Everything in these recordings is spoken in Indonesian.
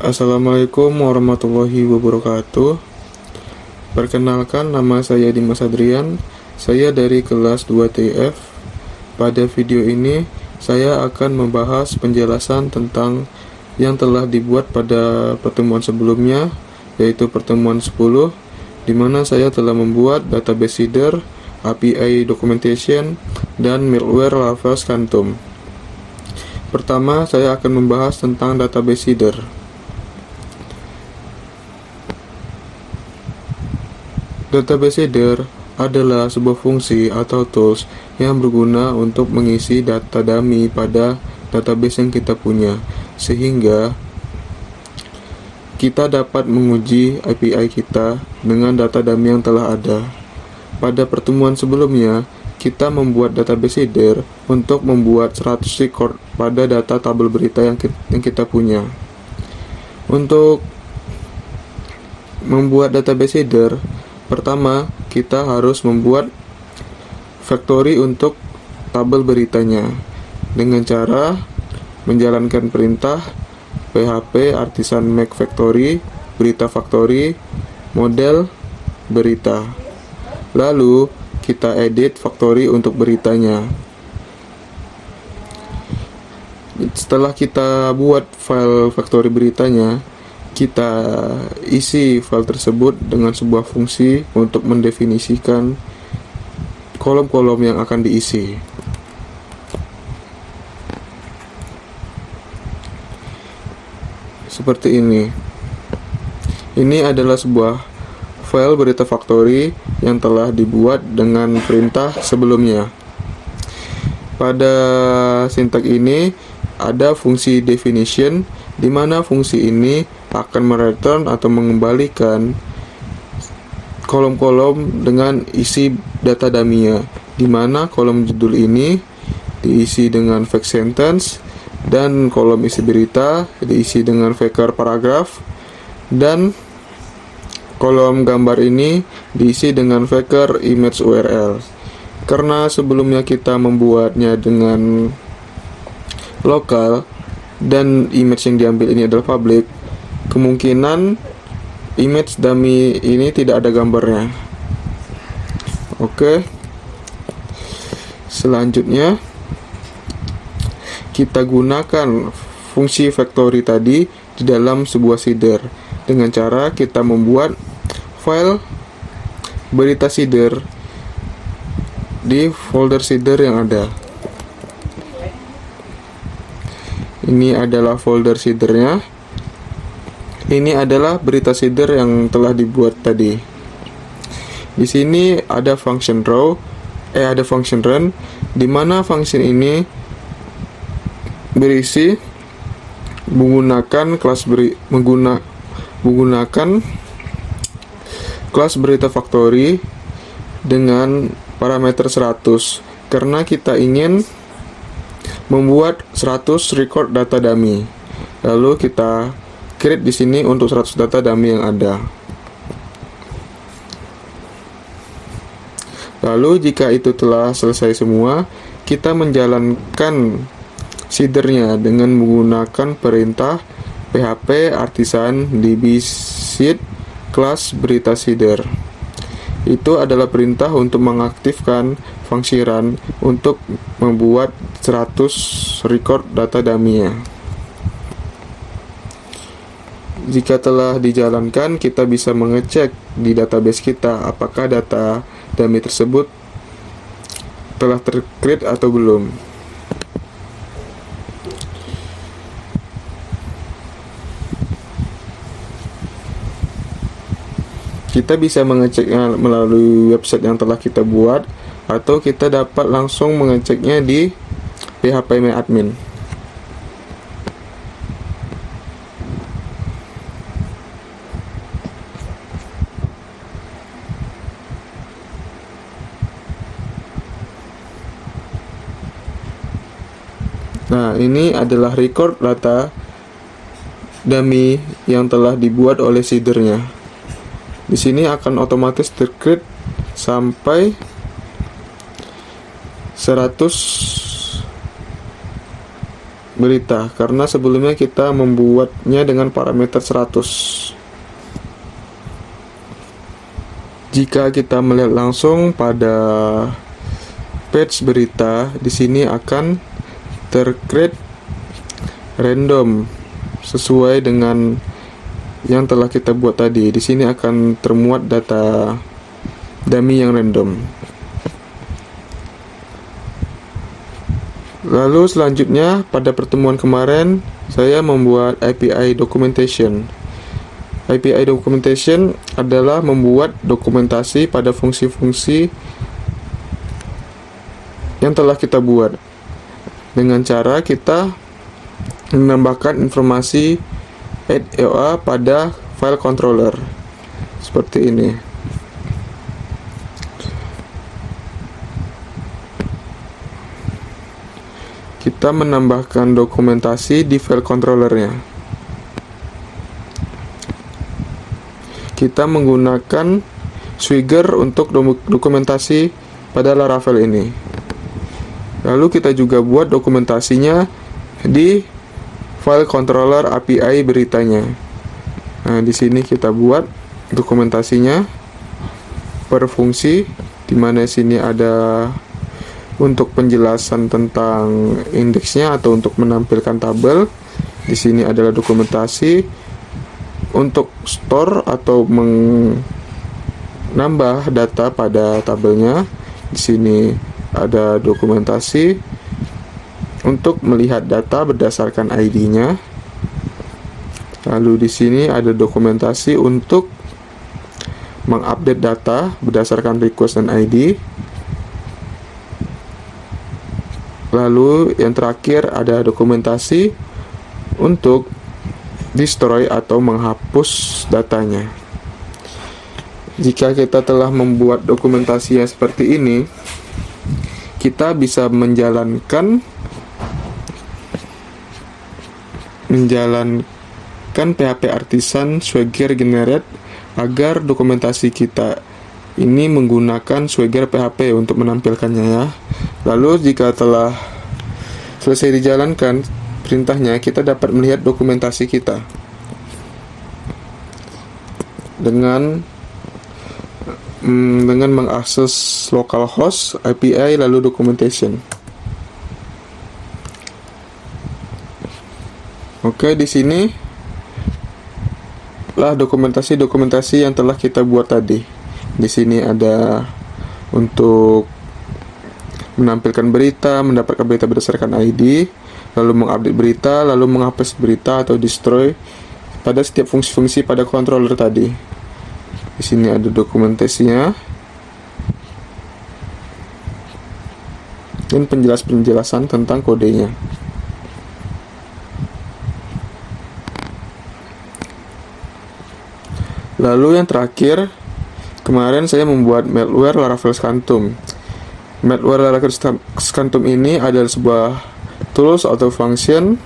Assalamualaikum warahmatullahi wabarakatuh. Perkenalkan, nama saya Dimas Adrian. Saya dari kelas 2TF. Pada video ini, saya akan membahas penjelasan tentang yang telah dibuat pada pertemuan sebelumnya, yaitu pertemuan 10, di mana saya telah membuat database header, API documentation, dan middleware Lava Quantum. Pertama, saya akan membahas tentang database header. Database header adalah sebuah fungsi atau tools yang berguna untuk mengisi data dummy pada database yang kita punya, sehingga kita dapat menguji API kita dengan data dummy yang telah ada. Pada pertemuan sebelumnya, kita membuat database header untuk membuat 100 record pada data tabel berita yang kita punya. Untuk membuat database header, pertama, kita harus membuat factory untuk tabel beritanya dengan cara menjalankan perintah php artisan make factory berita factory model berita. Lalu kita edit factory untuk beritanya. Setelah kita buat file factory beritanya, kita isi file tersebut dengan sebuah fungsi untuk mendefinisikan kolom-kolom yang akan diisi. Seperti ini. Ini adalah sebuah file berita factory yang telah dibuat dengan perintah sebelumnya. Pada sintak ini ada fungsi definition, di mana fungsi ini akan mereturn atau mengembalikan kolom-kolom dengan isi data dummy-nya, di mana kolom judul ini diisi dengan fact sentence dan kolom isi berita diisi dengan fakar paragraf, dan kolom gambar ini diisi dengan fakar image URL. Karena sebelumnya kita membuatnya dengan lokal dan image yang diambil ini adalah public, kemungkinan image dummy ini tidak ada gambarnya. Oke. Selanjutnya, kita gunakan fungsi factory tadi di dalam sebuah header dengan cara kita membuat file berita header di folder header yang ada. Ini adalah folder headernya. Ini adalah berita header yang telah dibuat tadi. Di sini ada function function run, di mana function ini berisi menggunakan kelas berita factory dengan parameter 100, karena kita ingin membuat 100 record data dummy. Lalu kita create di sini untuk 100 data dummy yang ada. Lalu jika itu telah selesai semua, kita menjalankan headernya dengan menggunakan perintah php artisan dbseed kelas berita header. Itu adalah perintah untuk mengaktifkan fungsi run untuk membuat 100 record data dummy-nya. Jika telah dijalankan, kita bisa mengecek di database kita apakah data dummy tersebut telah tercreate atau belum. Kita bisa mengeceknya melalui website yang telah kita buat, atau kita dapat langsung mengeceknya di phpMyAdmin. Nah, ini adalah record data dummy yang telah dibuat oleh headernya. Di sini akan otomatis tercreate sampai 100 berita, karena sebelumnya kita membuatnya dengan parameter 100. Jika kita melihat langsung pada page berita, di sini akan tercreate random sesuai dengan yang telah kita buat tadi. Di sini akan termuat data dummy yang random. Lalu selanjutnya, pada pertemuan kemarin saya membuat API documentation. API documentation adalah membuat dokumentasi pada fungsi-fungsi yang telah kita buat dengan cara kita menambahkan informasi add EOA pada file controller seperti ini. Kita menambahkan dokumentasi di file controllernya. Kita menggunakan Swagger untuk dokumentasi pada Laravel ini. Lalu kita juga buat dokumentasinya di file controller API beritanya. Nah, di sini kita buat dokumentasinya per fungsi, di mana sini ada untuk penjelasan tentang indeksnya atau untuk menampilkan tabel. Di sini adalah dokumentasi untuk store atau menambah data pada tabelnya. Di sini ada dokumentasi untuk melihat data berdasarkan ID-nya. Lalu di sini ada dokumentasi untuk mengupdate data berdasarkan request dan ID. Lalu yang terakhir ada dokumentasi untuk destroy atau menghapus datanya. Jika kita telah membuat dokumentasi yang seperti ini, kita bisa menjalankan PHP Artisan Swagger Generate agar dokumentasi kita ini menggunakan Swagger PHP untuk menampilkannya ya. Lalu jika telah selesai dijalankan perintahnya, kita dapat melihat dokumentasi kita dengan mengakses localhost, API, lalu documentation. Oke, di sini lah dokumentasi yang telah kita buat tadi. Di sini ada untuk menampilkan berita, mendapatkan berita berdasarkan ID, lalu mengupdate berita, lalu menghapus berita atau destroy pada setiap fungsi-fungsi pada controller tadi. Di sini ada dokumentasinya dan penjelasan tentang kodenya. Lalu yang terakhir, kemarin saya membuat malware Laravel Scantum. Malware Laravel Scantum ini adalah sebuah tools atau function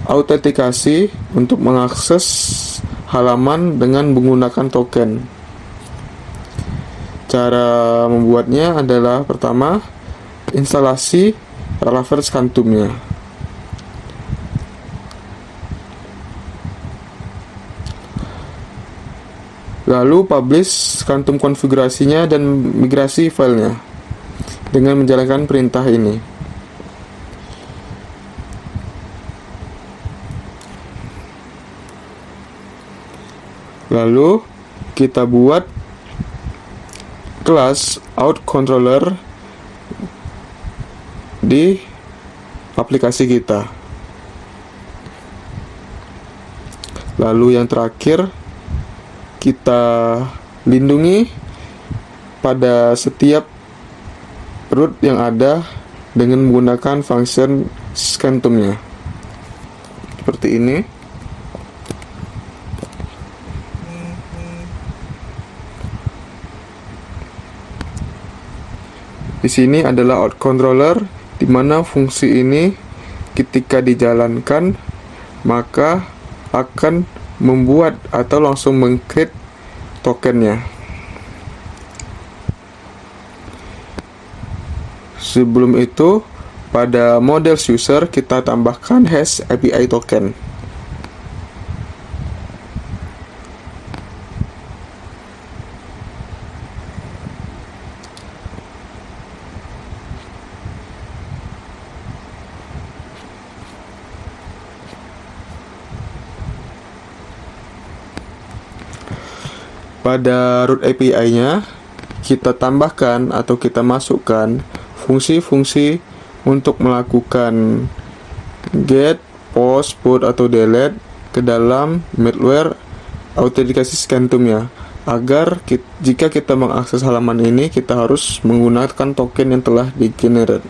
autentikasi untuk mengakses halaman dengan menggunakan token. Cara membuatnya adalah pertama, instalasi Laravel Scantumnya. Lalu publish Scantum konfigurasinya dan migrasi filenya dengan menjalankan perintah ini. Lalu kita buat kelas outController di aplikasi kita. Lalu yang terakhir, kita lindungi pada setiap root yang ada dengan menggunakan function scantumnya seperti ini. Di sini adalah outController, di mana fungsi ini ketika dijalankan maka akan membuat atau langsung meng-create tokennya. Sebelum itu pada model user kita tambahkan hash API token. Pada root API-nya, kita tambahkan atau kita masukkan fungsi-fungsi untuk melakukan get, post, put, atau delete ke dalam malware autentikasi Scantum-nya. Agar jika kita mengakses halaman ini, kita harus menggunakan token yang telah di-generate.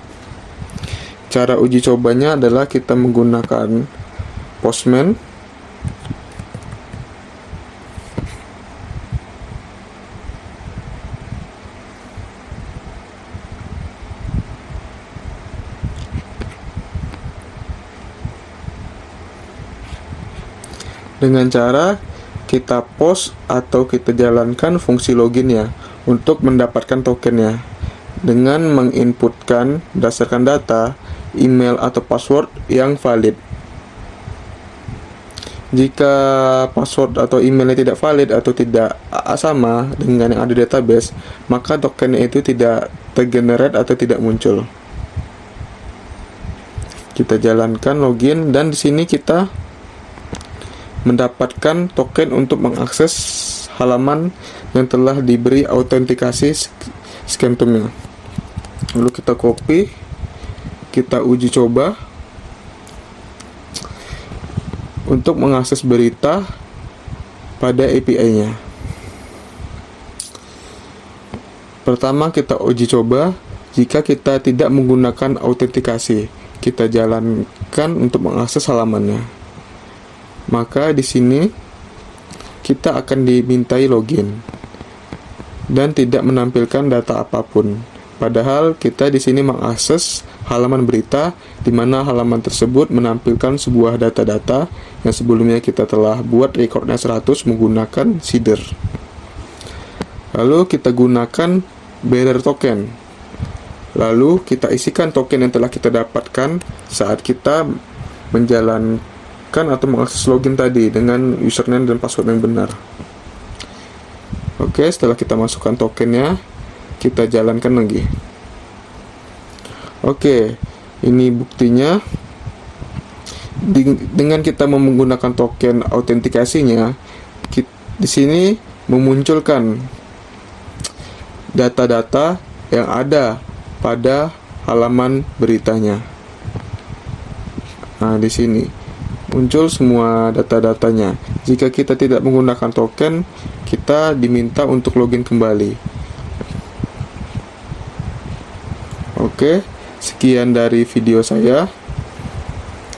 Cara uji cobanya adalah kita menggunakan Postman. Dengan cara kita post atau kita jalankan fungsi login ya untuk mendapatkan tokennya dengan menginputkan berdasarkan data email atau password yang valid. Jika password atau emailnya tidak valid atau tidak sama dengan yang ada di database, maka tokennya itu tidak tergenerate atau tidak muncul. Kita jalankan login dan di sini kita mendapatkan token untuk mengakses halaman yang telah diberi autentikasi Scantum-nya. Lalu kita copy, kita uji coba untuk mengakses berita pada API-nya. Pertama, kita uji coba jika kita tidak menggunakan autentikasi. Kita jalankan untuk mengakses halamannya. Maka di sini kita akan dimintai login dan tidak menampilkan data apapun. Padahal kita di sini mengakses halaman berita di mana halaman tersebut menampilkan sebuah data-data yang sebelumnya kita telah buat recordnya 100 menggunakan seeder. Lalu kita gunakan bearer token. Lalu kita isikan token yang telah kita dapatkan saat kita menjalankan atau mengakses login tadi dengan username dan password yang benar. Oke, setelah kita masukkan tokennya, kita jalankan lagi. Oke, ini buktinya. Dengan kita menggunakan token autentikasinya, di sini memunculkan data-data yang ada pada halaman beritanya. Nah, di sini muncul semua data-datanya. Jika kita tidak menggunakan token, kita diminta untuk login kembali. Oke, sekian dari video saya.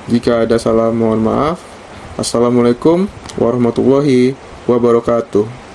Jika ada salah, mohon maaf. Assalamualaikum warahmatullahi wabarakatuh.